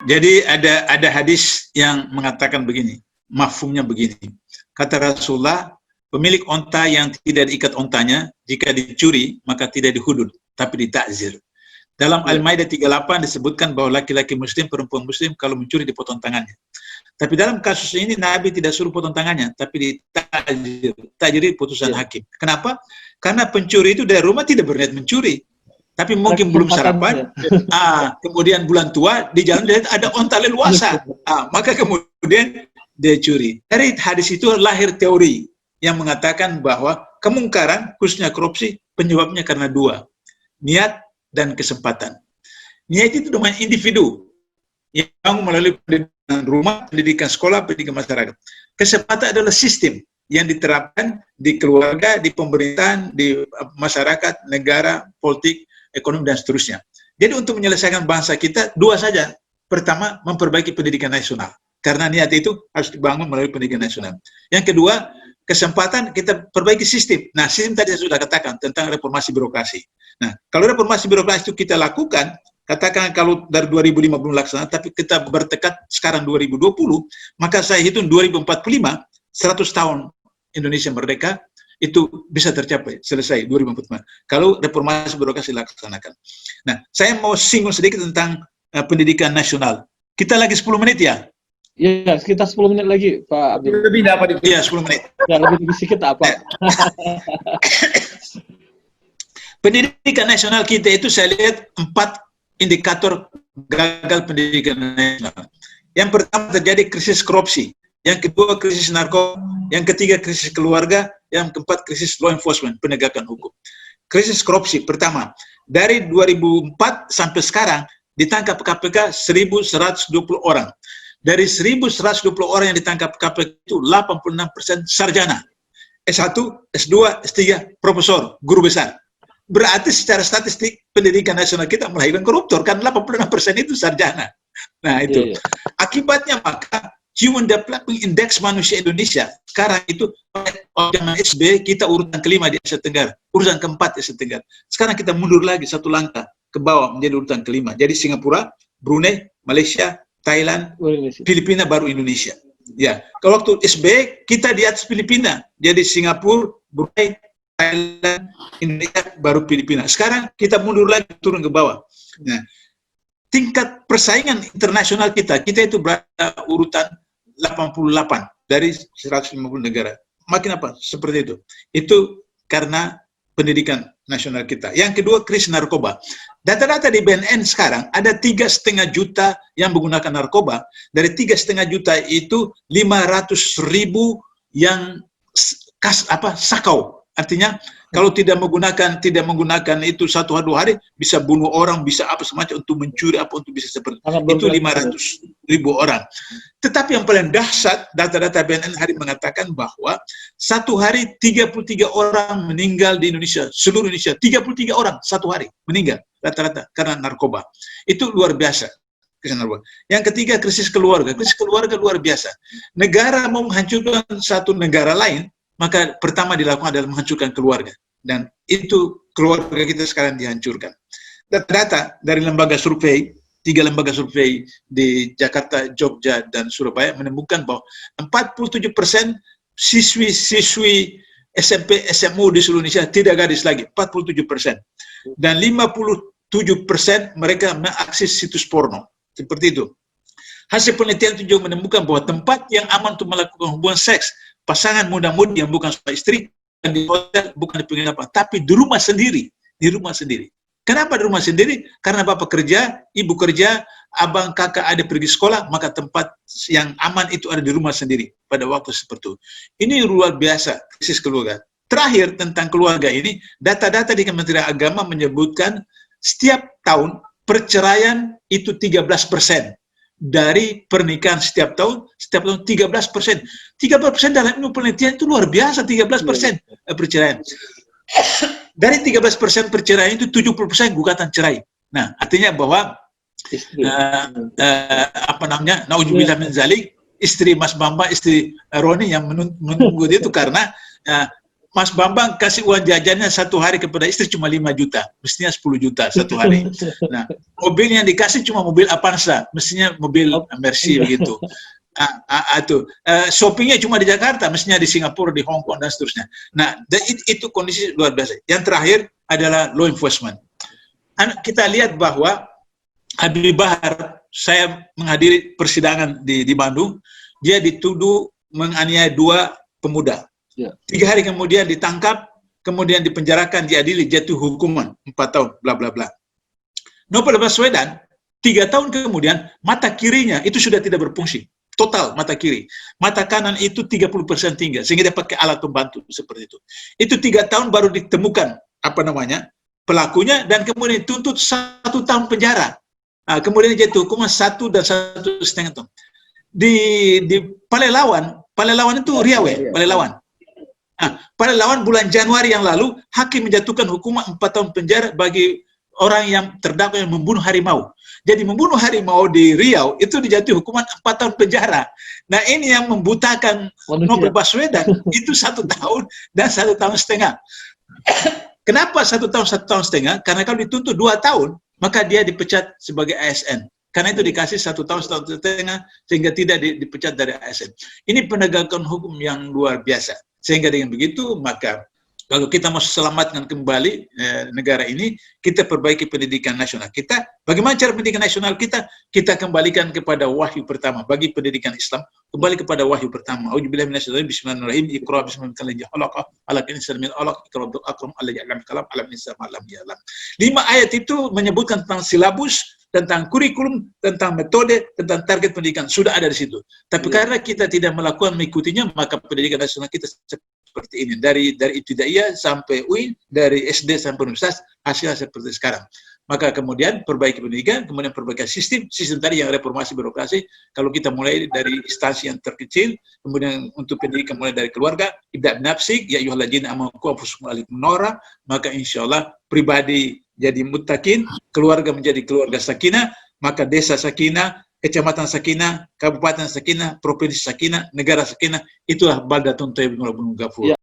Jadi ada hadis yang mengatakan begini, mafhumnya begini. Kata Rasulullah, pemilik onta yang tidak diikat ontanya, jika dicuri, maka tidak dihudud, tapi ditakzir. Dalam Al-Maidah 38 disebutkan bahwa laki-laki muslim, perempuan muslim, kalau mencuri dipotong tangannya. Tapi dalam kasus ini Nabi tidak suruh potong tangannya, tapi ditakzir. Takzir putusan hakim. Kenapa? Karena pencuri itu dari rumah tidak berniat mencuri. Tapi mungkin belum sarapan, kemudian bulan tua, di jalan ada onta leluasa, maka kemudian dia curi. Dari hadis itu lahir teori yang mengatakan bahwa kemungkaran, khususnya korupsi, penyebabnya karena dua, niat dan kesempatan. Niat itu dengan individu, yang melalui pendidikan rumah, pendidikan sekolah, pendidikan masyarakat. Kesempatan adalah sistem yang diterapkan di keluarga, di pemerintahan, di masyarakat, negara, politik, ekonomi, dan seterusnya. Jadi untuk menyelesaikan bangsa kita, dua saja. Pertama, memperbaiki pendidikan nasional. Karena niat itu harus dibangun melalui pendidikan nasional. Yang kedua, kesempatan kita perbaiki sistem. Nah, sistem tadi saya sudah katakan tentang reformasi birokrasi. Nah, kalau reformasi birokrasi itu kita lakukan, katakan kalau dari 2005 belum laksana, tapi kita bertekad sekarang 2020, maka saya hitung 2045, 100 tahun Indonesia merdeka, itu bisa tercapai, selesai 2045. Kalau reformasi birokrasi dilaksanakan. Nah, saya mau singgung sedikit tentang pendidikan nasional. Kita lagi 10 menit ya? Iya, sekitar 10 menit lagi, Pak Abdul. Lebih dapat itu. Iya, 10 menit. Ya, lebih sedikit apa? Pendidikan nasional kita itu saya lihat 4 indikator gagal pendidikan nasional. Yang pertama terjadi krisis korupsi. Yang kedua krisis narkoba, yang ketiga krisis keluarga, yang keempat krisis law enforcement, penegakan hukum. Krisis korupsi pertama, dari 2004 sampai sekarang ditangkap KPK 1.120 orang. Dari 1.120 orang yang ditangkap KPK itu 86% sarjana. S1, S2, S3, profesor, guru besar. Berarti secara statistik pendidikan nasional kita melahirkan koruptor, kan 86% itu sarjana. Nah itu. Akibatnya maka Human Development Index manusia Indonesia sekarang itu zaman SB kita urutan kelima di Asia Tenggara, urutan keempat di Asia Tenggara. Sekarang kita mundur lagi satu langkah ke bawah menjadi urutan kelima. Jadi Singapura, Brunei, Malaysia, Thailand, Filipina, baru Indonesia. Ya, kalau waktu SB kita di atas Filipina, jadi Singapura, Brunei, Thailand, Indonesia, baru Filipina. Sekarang kita mundur lagi turun ke bawah. Nah, tingkat persaingan internasional kita itu berada urutan 88 dari 150 negara. Makin apa? Seperti itu. Itu karena pendidikan nasional kita. Yang kedua, krisis narkoba. Data-data di BNN sekarang ada 3,5 juta yang menggunakan narkoba. Dari 3,5 juta itu 500.000 yang sakau. Artinya kalau tidak menggunakan itu 1 hari 2 hari bisa bunuh orang, bisa apa semacam untuk mencuri apa untuk bisa seperti itu 500.000 orang. Tetapi yang paling dahsyat data-data BNN hari mengatakan bahwa 1 hari 33 orang meninggal di Indonesia, seluruh Indonesia 33 orang 1 hari meninggal rata-rata karena narkoba. Itu luar biasa. Yang ketiga krisis keluarga. Krisis keluarga luar biasa. Negara mau menghancurkan satu negara lain, maka pertama dilakukan adalah menghancurkan keluarga. Dan itu keluarga kita sekarang dihancurkan. Data-data dari lembaga survei, 3 lembaga survei di Jakarta, Jogja, dan Surabaya menemukan bahwa 47% siswi-siswi SMP, SMU di seluruh Indonesia tidak gadis lagi, 47%. Dan 57% mereka mengakses situs porno. Seperti itu. Hasil penelitian itu juga menemukan bahwa tempat yang aman untuk melakukan hubungan seks pasangan muda-mudi yang bukan suami istri, di hotel, bukan di penginapan, tapi di rumah sendiri. Di rumah sendiri. Kenapa di rumah sendiri? Karena bapak kerja, ibu kerja, abang, kakak, adik pergi sekolah, maka tempat yang aman itu ada di rumah sendiri pada waktu seperti itu. Ini luar biasa, krisis keluarga. Terakhir tentang keluarga ini, data-data di Kementerian Agama menyebutkan setiap tahun perceraian itu 13%. Dari pernikahan setiap tahun 13%. 13% dalam ilmu penelitian itu luar biasa, 13% perceraian. Dari 13% perceraian itu 70% gugatan cerai. Nah, artinya bahwa naudzubillah min zalik, istri Mas Bamba, istri Roni yang menunggu itu karena Mas Bambang kasih uang jajannya satu hari kepada istri cuma 5 juta, mestinya 10 juta satu hari. Nah, mobil yang dikasih cuma mobil Avanza, mestinya mobil Mercy begitu. Shoppingnya cuma di Jakarta, mestinya di Singapura, di Hong Kong dan seterusnya. Nah, itu kondisi luar biasa. Yang terakhir adalah law enforcement. Kita lihat bahwa Habib Bahar, saya menghadiri persidangan di Bandung, dia dituduh menganiaya 2 pemuda. 3 hari kemudian ditangkap, kemudian dipenjarakan, diadili, jatuh hukuman 4 tahun, bla bla bla. Novel Baswedan 3 tahun kemudian mata kirinya itu sudah tidak berfungsi, total mata kiri. Mata kanan itu 30% tinggal, sehingga dia pakai alat pembantu seperti itu. Itu 3 tahun baru ditemukan pelakunya, dan kemudian dituntut 1 tahun penjara. Kemudian jatuh hukuman 1 dan 1,5 tahun. Di Palelawan itu Riau ya, Palelawan. Palelawan bulan Januari yang lalu, hakim menjatuhkan hukuman 4 tahun penjara bagi orang yang terdakwa yang membunuh harimau. Jadi membunuh harimau di Riau itu dijatuhi hukuman 4 tahun penjara. Nah, ini yang membutakan Novel Baswedan itu 1 tahun dan 1,5 tahun. Kenapa 1 tahun 1,5 tahun? Karena kalau dituntut 2 tahun, maka dia dipecat sebagai ASN. Karena itu dikasih 1 tahun 1,5 tahun sehingga tidak dipecat dari ASN. Ini penegakan hukum yang luar biasa. Sehingga dengan begitu, maka kalau kita mau selamatkan kembali negara ini, kita perbaiki pendidikan nasional kita. Bagaimana cara pendidikan nasional kita? Kita kembalikan kepada wahyu pertama. Bagi pendidikan Islam, kembali kepada wahyu pertama. Auzubillahi minasyaitonir rajim. Bismillahirrahmanirrahim. Iqra bismi rabbikal ladzi khalaq. Khalaqal insana min 'alaq. Iqra bil akram alladzi 'allama kalam 'allama al-insana ma lam ya'lam. 5 ayat itu menyebutkan tentang silabus, tentang kurikulum, tentang metode, tentang target pendidikan. Sudah ada di situ. Tapi karena kita tidak melakukan mengikutinya, maka pendidikan nasional kita seperti ini. Dari ibtidaiyah sampai UIN, dari SD sampai universitas, hasilnya seperti sekarang. Maka kemudian perbaiki pendidikan, kemudian perbaiki sistem tadi yang reformasi birokrasi. Kalau kita mulai dari instansi yang terkecil, kemudian untuk pendidikan mulai dari keluarga, ibda' binafsik, ya ayyuhalladzina amanu qu anfusakum wa ahlikum nara, maka insyaallah pribadi jadi muttaqin, keluarga menjadi keluarga sakinah, maka desa sakinah, kecamatan sakinah, kabupaten sakinah, provinsi sakinah, negara sakinah, itulah baldatun thayyibun wa rabbun ghafur.